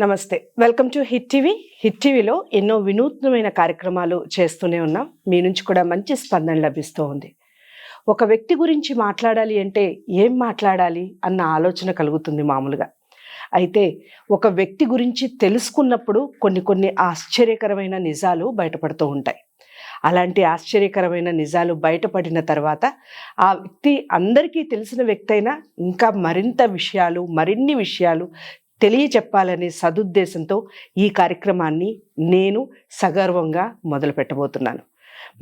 నమస్తే. Welcome to hit TV. Hit టీవీలో ఎన్నో వినూత్నమైన కార్యక్రమాలు చేస్తూనే ఉన్నాం. మీ నుంచి కూడా మంచి స్పందన లభిస్తూ ఉంది. ఒక వ్యక్తి గురించి మాట్లాడాలి అంటే ఏం మాట్లాడాలి అన్న ఆలోచన కలుగుతుంది మామూలుగా. అయితే ఒక వ్యక్తి గురించి తెలుసుకున్నప్పుడు కొన్ని ఆశ్చర్యకరమైన నిజాలు బయటపడుతూ ఉంటాయి. అలాంటి ఆశ్చర్యకరమైన నిజాలు బయటపడిన తర్వాత ఆ వ్యక్తి అందరికీ తెలిసిన వ్యక్తి అయినా ఇంకా మరిన్ని విషయాలు తెలియచెప్పాలనే సదుద్దేశంతో ఈ కార్యక్రమాన్ని నేను సగర్వంగా మొదలు పెట్టబోతున్నాను.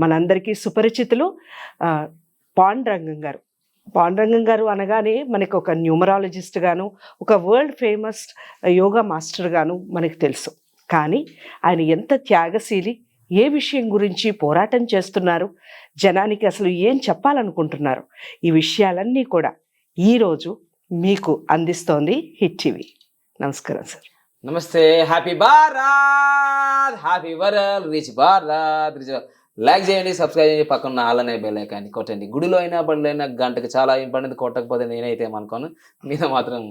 మనందరికీ సుపరిచితులు పాండురంగం గారు. పాండురంగం గారు అనగానే మనకు ఒక న్యూమరాలజిస్ట్ గాను, ఒక వరల్డ్ ఫేమస్ యోగా మాస్టర్ గాను మనకు తెలుసు. కానీ ఆయన ఎంత త్యాగశీలి, ఏ విషయం గురించి పోరాటం చేస్తున్నారు, జనానికి అసలు ఏం చెప్పాలనుకుంటున్నారు, ఈ విషయాలన్నీ కూడా ఈరోజు మీకు అందిస్తోంది హిట్ టీవీ. నమస్కారం సార్. నమస్తే. Happy Bharat, happy world, rich Bharat. Like చేయండి, సబ్స్క్రైబ్ చేయండి, పక్కన ఆలనే బెల్ ఐకాన్ కొట్టండి. గుడిలో అయినా బడిలో అయినా గంటకి చాలా ఇంపార్టెంట్. కొట్టకపోతే నేనైతే ఏమనుకోను, మీద మాత్రం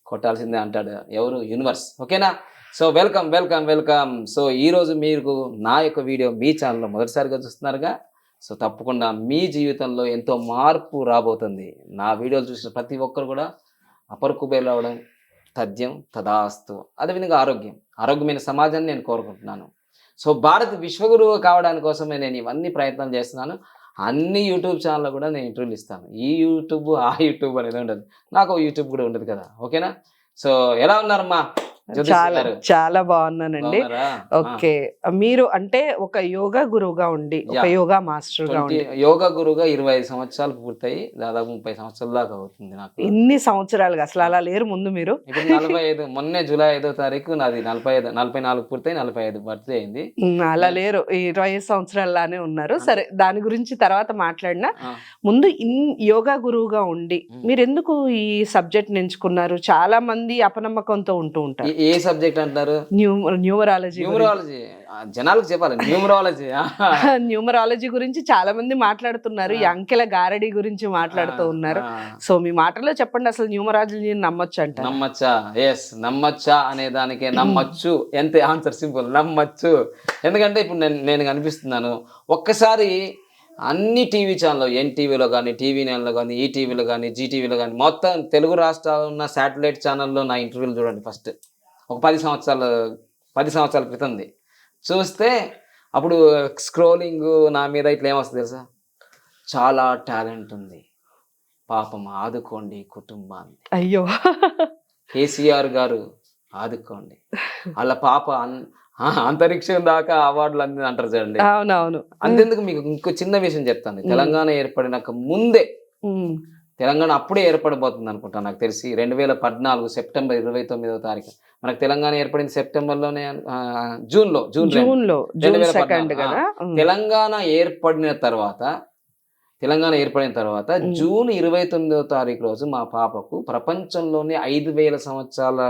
కొట్టాల్సిందే అంటాడు ఎవరు, యూనివర్స్. ఓకేనా? So welcome welcome welcome. So ఈరోజు మీరు నా యొక్క వీడియో మీ ఛానల్లో మొదటిసారిగా చూస్తున్నారుగా. సో తప్పకుండా మీ జీవితంలో ఎంతో మార్పు రాబోతుంది. నా వీడియోలు చూసిన ప్రతి ఒక్కరు కూడా అపర కుబేరులు అవడం తథ్యం తదాస్తు. అదేవిధంగా ఆరోగ్యమైన సమాజాన్ని నేను కోరుకుంటున్నాను. సో భారత్ విశ్వగురువు కావడానికి కోసమే నేను ఇవన్నీ ప్రయత్నాలు చేస్తున్నాను. అన్ని యూట్యూబ్ ఛానల్లో కూడా నేను ఇంటర్వ్యూలు ఇస్తాను. ఈ యూట్యూబ్ ఆ యూట్యూబ్ అనేది ఉండదు, నాకు యూట్యూబ్ కూడా ఉండదు కదా. ఓకేనా? సో ఎలా ఉన్నారమ్మా? చాలా బాగున్నానండి. ఓకే, మీరు అంటే ఒక యోగా గురువుగా ఉండి, ఒక యోగా మాస్టర్ గా ఉండి, యోగా గురువుగా 25 సంవత్సరాలు పూర్తయి దాదాపు 30 సంవత్సరాల దాకా అవుతుంది నాకు. ఇన్ని సంవత్సరాలుగా అసలు అలా లేరు ముందు మీరు. ఇప్పుడు 45, మొన్నే జూలై 5వ తారీఖు నాది 44 పూర్తయి 45 బర్త్డే అయింది. అలా లేరు, 25 సంవత్సరాల్లానే ఉన్నారు. సరే, దాని గురించి తర్వాత మాట్లాడినా ముందు యోగా గురువుగా ఉండి మీరు ఎందుకు ఈ సబ్జెక్ట్ ఎంచుకున్నారు? చాలా మంది అపనమ్మకంతో ఉంటూ ఉంటారు. ఏ సబ్జెక్ట్ అంటారు? న్యూమరాలజీ. జనాలకు చెప్పాలి. న్యూమరాలజీ గురించి చాలా మంది మాట్లాడుతున్నారు, ఈ అంకెల గారడి గురించి మాట్లాడుతూ ఉన్నారు. సో మీ మాటలో చెప్పండి, అసలు న్యూమరాలజీ నమ్మొచ్చు అంట? నమ్మచ్చా? ఎస్, నమ్మచ్చా అనే దానికే నమ్మచ్చు. ఎంత ఆన్సర్ సింపుల్, నమ్మచ్చు. ఎందుకంటే ఇప్పుడు నేను కనిపిస్తున్నాను. ఒక్కసారి అన్ని టీవీ ఛానల్లో, ఎన్టీవీలో కానీ, టీవీ నైన్లో కానీ, ఈటీవీలో కానీ, జీటీవీలో కానీ, మొత్తం తెలుగు రాష్ట్రాల్లో ఉన్న శాటిలైట్ ఛానల్లో నా ఇంటర్వ్యూలు చూడండి. ఫస్ట్ ఒక 10 సంవత్సరాల క్రితంది చూస్తే అప్పుడు స్క్రోలింగ్ నా మీద ఇట్లా ఏమొస్తుంది తెలుసా? చాలా టాలెంట్ ఉంది, పాపం ఆదుకోండి కుటుంబాన్ని. అయ్యో, కేసీఆర్ గారు ఆదుకోండి, వాళ్ళ పాప అంతరిక్షం దాకా అవార్డులు అంది అంటారు చూడండి. అవునవును. అంతెందుకు, మీకు ఇంకో చిన్న విషయం చెప్తాను. తెలంగాణ ఏర్పడినాక ముందే, తెలంగాణ అప్పుడే ఏర్పడబోతుంది అనుకుంటా నాకు తెలిసి, 2014 సెప్టెంబర్ 29వ తారీఖు. మనకు తెలంగాణ ఏర్పడింది సెప్టెంబర్లోనే, జూన్ 2014. తెలంగాణ ఏర్పడిన తర్వాత జూన్ 29వ తారీఖు రోజు మా పాపకు ప్రపంచంలోనే 5,000 సంవత్సరాల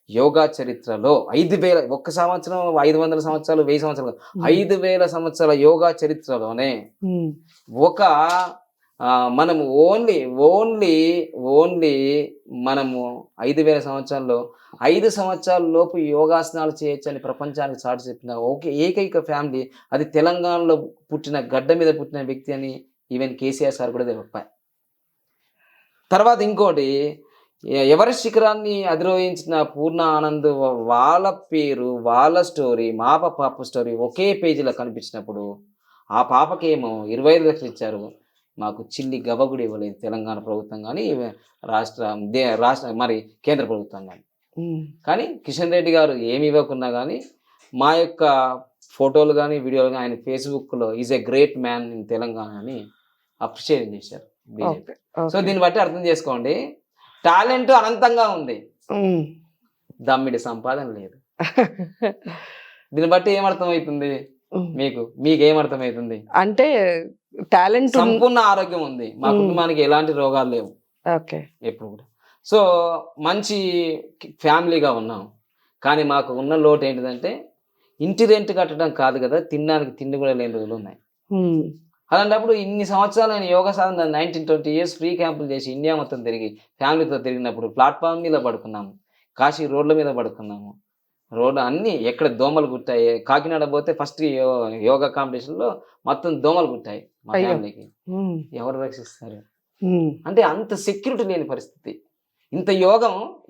యోగా చరిత్రలో, 5,000, ఒక్క సంవత్సరం 500 సంవత్సరాలు 1000 సంవత్సరాలు, 5,000 సంవత్సరాల యోగా చరిత్రలోనే ఒక మనము ఓన్లీ మనము 5,000 సంవత్సరాల్లో 5 సంవత్సరాల లోపు యోగాసనాలు చేయొచ్చని ప్రపంచానికి చాటి చెప్పిన ఏకైక ఫ్యామిలీ అది తెలంగాణలో గడ్డ మీద పుట్టిన వ్యక్తి అని ఈవెన్ కేసీఆర్ సార్ కూడా తెలిపారు. తర్వాత ఇంకోటి, ఎవరెస్ట్ శిఖరాన్ని అధిరోహించిన పూర్ణ ఆనంద్, వాళ్ళ పేరు, వాళ్ళ స్టోరీ, మా పాప స్టోరీ ఒకే పేజీలో కనిపించినప్పుడు ఆ పాపకేమో 25 లక్షలు ఇచ్చారు, మాకు చిల్లి గవ్వగుడి ఇవ్వలేదు తెలంగాణ ప్రభుత్వం కానీ, రాష్ట్ర మరి కేంద్ర ప్రభుత్వం కానీ. కానీ కిషన్ రెడ్డి గారు ఏమి ఇవ్వకున్నా కానీ మా యొక్క ఫోటోలు కానీ, వీడియోలు కానీ ఆయన ఫేస్బుక్లో is a great man in Telangana అని అప్రిషియేట్ చేశారు బీజేపీ. సో దీన్ని బట్టి అర్థం చేసుకోండి, టాలెంట్ అనంతంగా ఉంది, దమ్మిడి సంపాదన లేదు. దీన్ని బట్టి ఏమర్థమవుతుంది మీకేమర్థమవుతుంది అంటే టాలెంట్, సంపూర్ణ ఆరోగ్యం ఉంది, మా కుటుంబానికి ఎలాంటి రోగాలు లేవు ఎప్పుడు కూడా. సో మంచి ఫ్యామిలీగా ఉన్నాం. కానీ మాకు ఉన్న లోటు ఏంటిదంటే, ఇంటి రెంట్ కట్టడం కాదు కదా, తినడానికి తిండి కూడా లేని రోజులు ఉన్నాయి. అలాంటప్పుడు ఇన్ని సంవత్సరాలు నేను యోగా సాధన 19-20 years ఫ్రీ క్యాంపులు చేసి ఇండియా మొత్తం తిరిగి ఫ్యామిలీతో తిరిగినప్పుడు ప్లాట్ఫామ్ మీద పడుకున్నాము, కాశీ రోడ్ల మీద పడుకున్నాము, రోడ్డు అన్ని ఎక్కడ దోమలు కుట్టాయి. కాకినాడ పోతే ఫస్ట్ యోగా కాంపిటీషన్ లో మొత్తం దోమలు కుట్టాయి మా అయ్యో. ఫ్యామిలీకి. ఉమ్, ఎవరు రక్షిస్తారు? ఉమ్, అంటే అంత సెక్యూరిటీ లేని పరిస్థితి. ఇంత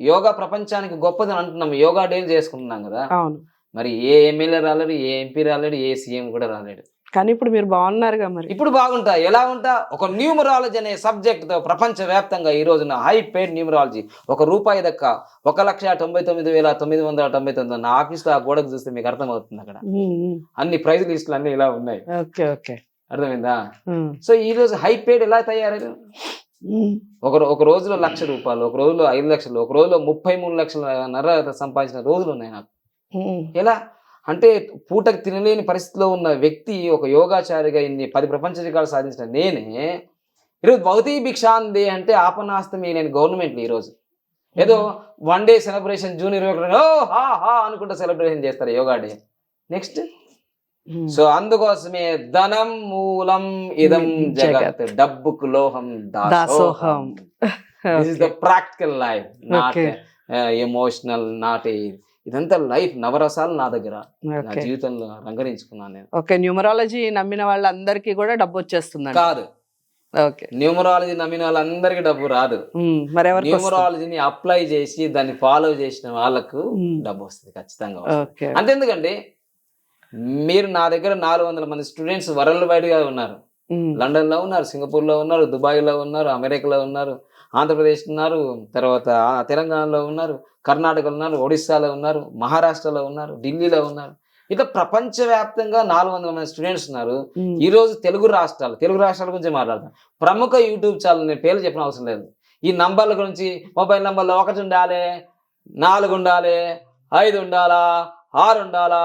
యోగా ప్రపంచానికి గొప్పదని అంటున్నాం, యోగా డేలు చేసుకుంటున్నాం కదా. అవును. మరి ఏ ఎమ్మెల్యే రాలేడు, ఏ ఎంపీ రాలేడు, ఏ సీఎం కూడా రాలేడు. కానీ ఇప్పుడు మీరు బాగున్నారుగా మరి. ఇప్పుడు బాగుంటా, ఎలా ఉంటా? ఒక న్యూమరాలజీ అనే సబ్జెక్ట్ తో ప్రపంచవ్యాప్తంగా ఈ రోజున హై పెయిడ్ న్యూమరాలజీ ₹1 దక్క 1,99,999 నా ఆఫీస్లో ఆ గోడకు చూస్తే మీకు అర్థమవుతుంది. అక్కడ ఉమ్, ఉమ్, అన్ని ప్రైజ్ లిస్టులు అన్ని ఇలా ఉన్నాయి. Okay okay. అర్థమైందా? ఉమ్, సో ఈ రోజు హై పెయిడ్ ఎలా తయారయ్యారు? ఉమ్, ఒక రోజులో ₹1,00,000, ఒక రోజులో 5 లక్షలు, ఒక రోజులో 33,500,000 సంపాదించిన రోజులు ఉన్నాయి నాకు. ఉమ్, ఎలా అంటే పూటకు తినలేని పరిస్థితిలో ఉన్న వ్యక్తి ఒక యోగాచారిగా ఇన్ని 10 ప్రపంచ రికార్డు సాధించిన నేనే ఈరోజు భౌతిక భిక్షాంది అంటే ఆపనాస్తమే నేను గవర్నమెంట్ ఈరోజు ఏదో 1 డే సెలబ్రేషన్ జూన్ 21 హా హా అనుకుంటా సెలబ్రేషన్ చేస్తారు యోగా డే. నెక్స్ట్ ఉమ్. సో అందుకోసమే ధనం మూలం ఇదం జగత్, డబ్బుకు లోహం దాసోహం. This is the practical life, not Okay. Emotional, not ఇదంతా లైఫ్. నవరసాలు నా దగ్గర నా ఓకే జీవితంలో రంగరించుకున్నాను నేను. ఓకే. న్యూమరాలజీ నమ్మిన వాళ్ళందరికీ కూడా డబ్బు వచ్చేస్తుంది. కాదు, ఓకే. న్యూమరాలజీ నమ్మిన వాళ్ళందరికీ డబ్బు రాదు. మరి ఎవరికి వస్తుంది? న్యూమరాలజీని అప్లై చేసి దాన్ని ఫాలో చేసిన వాళ్ళకు మ్మ్. డబ్బు వస్తుంది, ఖచ్చితంగా వస్తుంది. ఓకే. అంతెందుకండి, మీరు నా దగ్గర 400 మంది స్టూడెంట్స్ వరల్డ్ వైడ్ గా ఉన్నారు. ఉమ్, లండన్ లో ఉన్నారు, సింగపూర్ లో ఉన్నారు, దుబాయ్ లో ఉన్నారు, అమెరికాలో ఉన్నారు, ఆంధ్రప్రదేశ్ ఉన్నారు, తర్వాత తెలంగాణలో ఉన్నారు, కర్ణాటకలో ఉన్నారు, ఒడిస్సాలో ఉన్నారు, మహారాష్ట్రలో ఉన్నారు, ఢిల్లీలో ఉన్నారు. ఇట్లా ప్రపంచవ్యాప్తంగా 400 మంది స్టూడెంట్స్ ఉన్నారు. ఉమ్, ఈ రోజు తెలుగు రాష్ట్రాల గురించి మాట్లాడతాం. ప్రముఖ యూట్యూబ్ ఛానల్, నేను పేర్లు చెప్పిన అవసరం లేదు. ఈ నంబర్ల గురించి, మొబైల్ నంబర్లో 1 ఉండాలి, 4 ఉండాలి, 5 ఉండాలా, 6 ఉండాలా,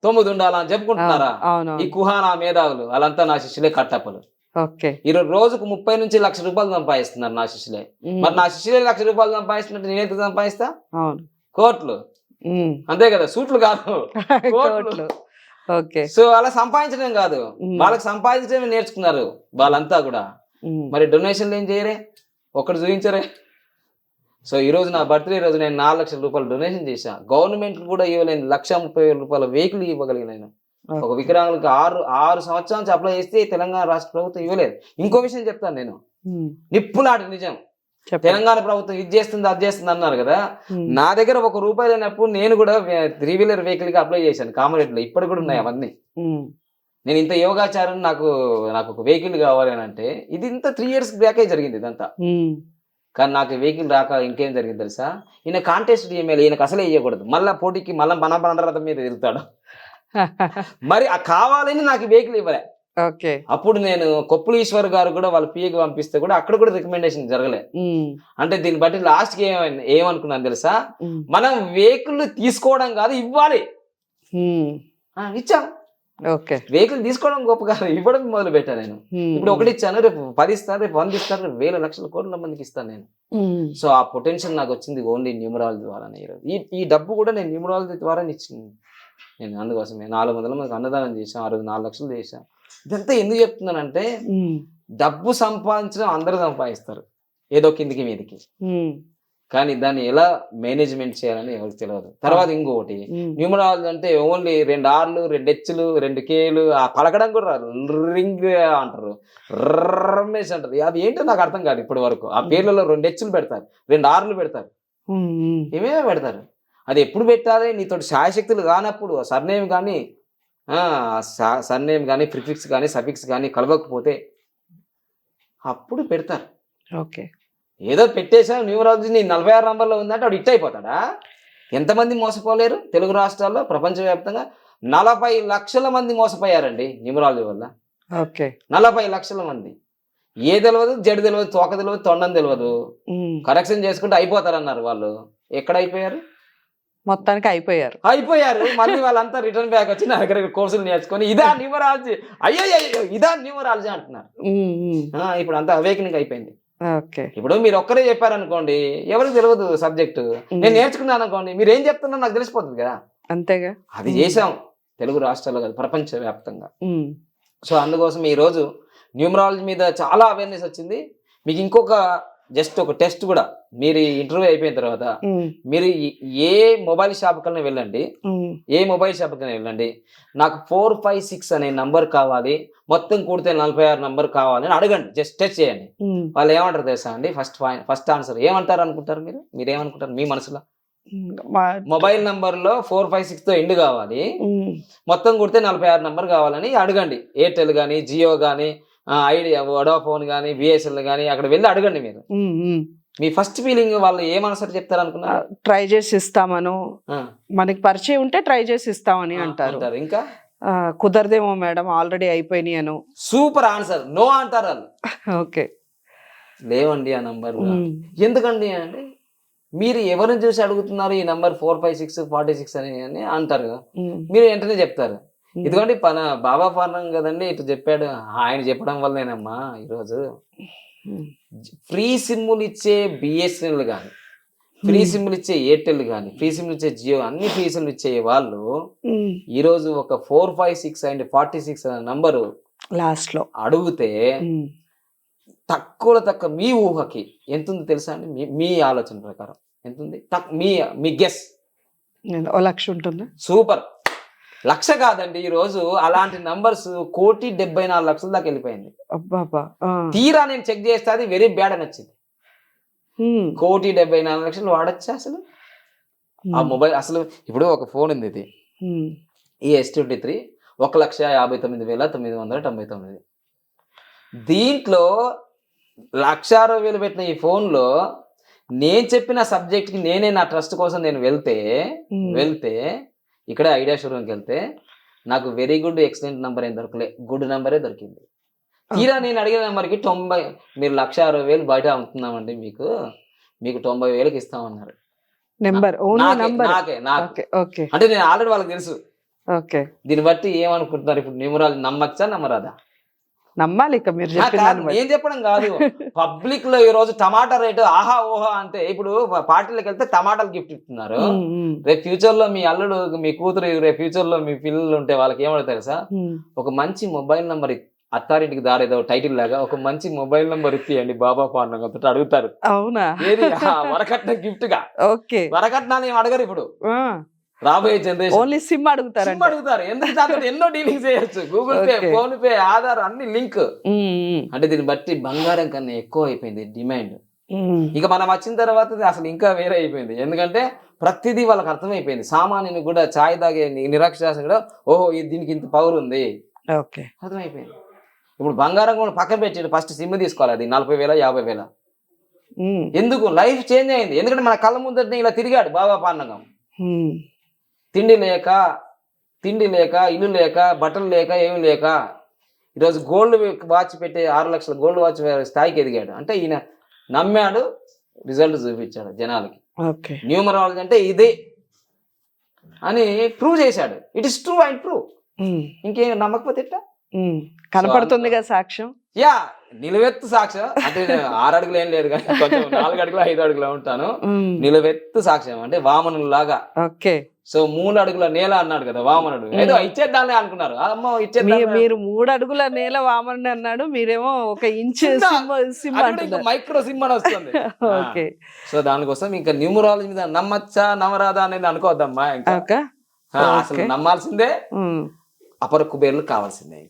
9 ఉండాలా అని చెప్పుకుంటున్నారా? అవును. ఈ కుహానా మేధావులు వాళ్ళంతా నా శిష్యులే, కట్టప్పలు. ఓకే. ఈరోజు రోజుకు 30 నుంచి ₹1,00,000 సంపాదిస్తున్నారు నా శిష్యులే. ఉమ్, మరి నా శిష్యులే ₹1,00,000 సంపాదిస్తున్నట్టు నేనైతే సంపాదిస్తా? అవును. కోట్లు, ఉమ్, అంతే కదా, సూట్లు కాదు, కోట్లు. కోట్లు. ఓకే. సో అలా సంపాదించడం కాదు, ఉమ్, వాళ్ళకి సంపాదించడమే నేర్చుకున్నారు వాళ్ళంతా కూడా. ఉమ్, మరి డొనేషన్లు ఏం చేయరే, ఒక్కటి చూపించరే. సో ఈ రోజు నా బర్త్డే రోజు నేను ₹4,00,000 డొనేషన్ చేశా. గవర్నమెంట్ కూడా ఇవ్వలేని ₹1,30,000 వెహికల్ ఇవ్వగలిగిన నేను. ఒక వికలాంగులకు 6 సంవత్సరాల నుంచి అప్లై చేస్తే తెలంగాణ రాష్ట్ర ప్రభుత్వం ఇవ్వలేదు. ఇంకో విషయం చెప్తాను నేను, ఉమ్, నిప్పులాంటి నిజం. చెప్పండి. తెలంగాణ ప్రభుత్వం ఇది చేస్తుంది, అది చేస్తుంది అన్నారు కదా. ఉమ్, నా దగ్గర ₹1 లేనప్పుడు నేను కూడా 3 వీలర్ వెహికల్ కి అప్లై చేశాను కామారెడ్డిలో. ఇప్పటికి కూడా ఉన్నాయి అవన్నీ. ఉమ్, నేను ఇంత యోగాచారం, నాకు ఒక వెహికల్ కావాలి అని అంటే, ఇది ఇంత 3 years బ్యాకే జరిగింది ఇదంతా. ఉమ్, కానీ నాకు వెహికల్ రాక ఇంకేం జరిగింది తెలుసా? ఈయన కాంటెస్ట్ ఎమ్మెల్యే, ఈయనకు అసలే ఇవ్వకూడదు, మళ్ళీ పోటీకి మళ్ళీ మన రథం మీద తిరుగుతాడు. మరి ఆ కావాలని నాకు వెహికల్ ఇవ్వలే. ఓకే. అప్పుడు నేను కొప్పుల ఈశ్వర్ గారు కూడా వాళ్ళ పిఏకి పంపిస్తే కూడా అక్కడ కూడా రికమెండేషన్ జరగలే. ఉమ్, అంటే దీన్ని బట్టి లాస్ట్కి ఏమనుకున్నాను తెలుసా? ఉమ్, మనం వెహికల్ తీసుకోవడం కాదు, ఇవ్వాలి. ఉమ్, ఇచ్చాం. ఓకే. వెహికల్ తీసుకోవడం గొప్ప కాదు, ఇవ్వడం మొదలు పెట్టాను నేను. ఉమ్, ఇప్పుడు 1 ఇచ్చాను, రేపు 10 ఇస్తాను, రేపు 100 ఇస్తాను, రేపు వేల లక్షల కోట్ల మందికి ఇస్తాను నేను. ఉమ్, సో ఆ పొటెన్షియల్ నాకు వచ్చింది ఓన్లీ న్యూమరాలజీ ద్వారానే. ఈరోజు ఈ డబ్బు కూడా నేను న్యూమరాలజీ ద్వారానే ఇచ్చింది. నేను అందుకోసమే 400 మందికి అన్నదానం చేశాను, ఆ రోజు 4 లక్షలు చేశాను. ఇదంతా ఎందుకు చెప్తున్నానంటే, ఉమ్, డబ్బు సంపాదించడం అందరూ సంపాదిస్తారు ఏదో కిందికి మీదికి, ఉమ్, కానీ దాన్ని ఎలా మేనేజ్మెంట్ చేయాలని ఎవరికి తెలియదు. తర్వాత ఇంకొకటి, ఉమ్, న్యూమరాలజీ అంటే ఓన్లీ 2 Rలు, 2 Hలు, 2 Kలు, ఆ పలకడం కూడా రాదు. రింగ్ అంటారు, రమేష్ అంటారు, అది ఏంటో నాకు అర్థం కాదు ఇప్పటి వరకు. ఆ పేర్లలో 2 Hలు పెడతారు, 2 Rలు పెడతారు, ఉమ్, ఉమ్, ఏమేమో పెడతారు. అది ఎప్పుడు పెట్టాలి? నీతో శాయశక్తులు కానప్పుడు, సర్నేమ్ కానీ ప్రిఫిక్స్ కానీ సఫిక్స్ కానీ కలవకపోతే అప్పుడు పెడతారు. ఓకే. ఏదో పెట్టేశాం న్యూమరాలజీ నీ 46 నంబర్లో ఉందంటే వాడు ఇట్ అయిపోతాడా? ఎంతమంది మోసపోలేరు తెలుగు రాష్ట్రాల్లో? ప్రపంచవ్యాప్తంగా 40 లక్షల మంది మోసపోయారండి న్యూమరాలజీ వల్ల. ఓకే. 40 లక్షల మంది. ఏ తెలియదు, జడి తెలియదు, తోక తెలియదు, తొండం తెలియదు, ఉమ్, కరెక్షన్ చేసుకుంటే అయిపోతారన్నారు వాళ్ళు. ఎక్కడ అయిపోయారు? మొత్తానికి అయిపోయారు. మళ్ళీ వాళ్ళంతా రిటర్న్ బ్యాక్ వచ్చి నా దగ్గర కోర్సులు నేర్చుకొని ఇదా న్యూమరాలజీ, అయ్యో ఇదా న్యూమరాలజీ అంటున్నారు. ఉమ్, ఉమ్, ఇప్పుడు అంతా అవేకనింగ్ అయిపోయింది. ఓకే. ఇప్పుడు మీరు ఒక్కరే చెప్పారనుకోండి, ఎవరికి తెలియదు సబ్జెక్టు. నేను నేర్చుకున్నాను అనుకోండి, మీరు ఏం చెప్తున్నా నాకు తెలిసిపోతుంది కదా. అంతేగా. అది చేసాం తెలుగు రాష్ట్రాల్లో కాదు, ప్రపంచ వ్యాప్తంగా. ఉమ్, సో అందుకోసం ఈరోజు న్యూమరాలజీ మీద చాలా అవేర్నెస్ వచ్చింది. మీకు ఇంకొక జస్ట్ ఒక టెస్ట్ కూడా, మీరు ఇంటర్వ్యూ అయిపోయిన తర్వాత మీరు ఏ మొబైల్ షాప్ కన్నా వెళ్ళండి, ఏ మొబైల్ షాప్ కన్నా వెళ్ళండి, నాకు 456 అనే నంబర్ కావాలి, మొత్తం కూడితే 46 నంబర్ కావాలి అని అడగండి. జస్ట్ టెస్ట్ చేయండి. వాళ్ళు ఏమంటారు తెలుసా అండి? ఫస్ట్ ఆన్సర్ ఏమంటారు అనుకుంటారు? మీరు ఏమనుకుంటారు మీ మనసులో? మొబైల్ నంబర్ లో 456 తో ఎండ్ కావాలి, మొత్తం కుడితే 46 నంబర్ కావాలని అడగండి. ఎయిర్టెల్ గానీ, జియో గానీ, ఐడియా, వడాఫోన్ గానీ, బిఎస్ఎల్ గానీ అక్కడ వెళ్ళి అడగండి. మీరు మీ ఫస్ట్ ఫీలింగ్ వాళ్ళు ఏం ఆన్సర్ చెప్తారు అనుకున్నారు? ట్రై చేసి ఇస్తామను, మనకి పరిచయం ఉంటే ట్రై చేసి ఇస్తామని అంటారు. ఇంకా కుదరదేమో మేడం, ఆల్రెడీ అయిపోయినాయి అను. సూపర్ ఆన్సర్, నో అంటారు వాళ్ళు. ఓకే, లేవండి ఆ నంబర్. ఎందుకండి అంటే మీరు ఎవరిని చూసి అడుగుతున్నారు ఈ నంబర్ 456 46 అని అంటారు కదా, మీరు వెంటనే చెప్తారు. ఇదిగోండి బాబా పాలన కదండి ఇటు చెప్పాడు, ఆయన చెప్పడం వల్లనేనమ్మా ఈరోజు ఫ్రీ సిమ్ములు ఇచ్చే బిఎస్ఎన్ఎల్ కానీ, ఫ్రీ సిమ్లు ఇచ్చే ఎయిర్టెల్ కానీ, ఫ్రీ సిమ్లు ఇచ్చే జియో, అన్ని ఫ్రీ సిమ్లు ఇచ్చే వాళ్ళు ఈరోజు ఒక 456 అండ్ 46 అనే నంబరు లాస్ట్ లో అడిగితే తక్కువ మీ ఊహకి ఎంత ఉంది తెలుసా అండి? మీ ఆలోచన ప్రకారం ఎంత ఉంది? మీ గెస్ 1,00,000 ఉంటుంది. సూపర్. 1,00,000 కాదండి, ఈ రోజు అలాంటి నంబర్స్ 1,74,00,000 దాకా వెళ్ళిపోయింది. తీరా నేను చెక్ చేస్తే అది వెరీ బ్యాడ్ అని వచ్చింది. 1,74,00,000 వాడచ్చా అసలు ఆ మొబైల్? అసలు ఇప్పుడు ఒక ఫోన్ ఉంది, ఇది ఈ S23 1,59,999. దీంట్లో 1,60,000 పెట్టిన ఈ ఫోన్ లో నేను చెప్పిన సబ్జెక్ట్ కి నేనే నా ట్రస్ట్ కోసం నేను వెళ్తే ఇక్కడ ఐడియా షోరూమ్కి వెళ్తే నాకు వెరీ గుడ్ ఎక్సలెంట్ నంబర్ ఏం దొరకలే, గుడ్ నంబరే దొరికింది. తీరా నేను అడిగిన నెంబర్కి 90, మీరు 1,60,000 బయట అమ్ముతున్నామండి, మీకు 90,000కి ఇస్తామన్నారు. అంటే నేను ఆల్రెడీ వాళ్ళకి తెలుసు. దీన్ని బట్టి ఏమనుకుంటున్నారు ఇప్పుడు? న్యూమరాలజీ నమ్మచ్చా నమ్మరాదా? నమ్మాలి. ఇక మీరు ఏం చెప్పడం కాదు, పబ్లిక్ లో ఈ రోజు టమాటా రేటు ఆహా ఓహా అంటే, ఇప్పుడు పార్టీలకు వెళ్తే టమాటాలు గిఫ్ట్ ఇస్తున్నారు. రేపు ఫ్యూచర్ లో మీ అల్లుడు, మీ కూతురు, రేపు ఫ్యూచర్ లో మీ పిల్లలు ఉంటే వాళ్ళకి ఏమవుతుంది తెలుసా? ఒక మంచి మొబైల్ నంబర్, అత్తారింటికి దారేదో టైటిల్ లాగా ఒక మంచి మొబైల్ నంబర్ ఇప్పియండి బాబా పాండంగా అడుగుతారు. అవునా? ఏది వరకట్న గిఫ్ట్ గా. వరకట్నాలు ఏం అడగరు ఇప్పుడు. రాబోయే జనరేషన్ ఓన్లీ సిమ్ అడుగుతారు. ఎందుకంటే ఎన్నో డీలింగ్స్ చేయొచ్చు, Google pay, phone pay, Aadhaar అన్ని లింక్. అంటే దీన్ని బట్టి బంగారం కన్నా ఎక్కువ అయిపోయింది డిమాండ్. ఇక మనం వచ్చిన తర్వాత అసలు ఇంకా వేరే అయిపోయింది. ఎందుకంటే ప్రతిదీ వాళ్ళకి అర్థమైపోయింది. సామాన్యుని కూడా, ఛాయ్ తాగే నిరక్షరాస్యం కూడా, ఓహో దీనికి ఇంత పవర్ ఉంది అర్థమైపోయింది. ఇప్పుడు బంగారం కూడా పక్కన పెట్టి ఫస్ట్ సిమ్ తీసుకోవాలి, అది 40,000 50,000. ఎందుకు? లైఫ్ చేంజ్ అయింది. ఎందుకంటే మన కళ్ళ ముందర ఇలా తిరిగాడు బాబా పాండంగం. తిండి లేక, ఇల్లు లేక, బట్టలు లేక, ఏమి లేక ఈరోజు గోల్డ్ వాచ్ పెట్టి 6 లక్షల గోల్డ్ వాచ్ స్థాయికి ఎదిగాడు. అంటే ఈయన నమ్మాడు, రిజల్ట్ చూపించాడు జనాలకి. న్యూమరాలజీ అంటే ఇదే అని ప్రూవ్ చేశాడు. It is true and prove. ఇంకేం నమ్మకపోతే కనపడుతుంది కదా సాక్ష్యం. యా, నిలువెత్తు సాక్ష్యం. అంటే 6 అడుగులు ఏం లేదు కానీ కొంచెం 4 అడుగులు 5 అడుగులు ఉంటాను. నిలువెత్తు సాక్ష్యం అంటే వామనులాగా. సో 3 అడుగుల నేల అన్నాడు కదా వామనుడు, ఏదో ఇచ్చేద్దాంలే అనుకున్నారు. అమ్మ ఇచ్చేద్దాం. మీరు 3 అడుగుల నేల వామనుడు అన్నాడు, మీరేమో 1 ఇంచ్ మైక్రో సిమ్ అని వస్తుంది. సో దానికోసం ఇంకా న్యూమరాలజీ మీద నమ్మచ్చా నమ్మరాదా అనేది అనుకోవద్దమ్మా. ఇంకా అసలు నమ్మాల్సిందే, అపర కుబేర్లు కావాల్సిందే.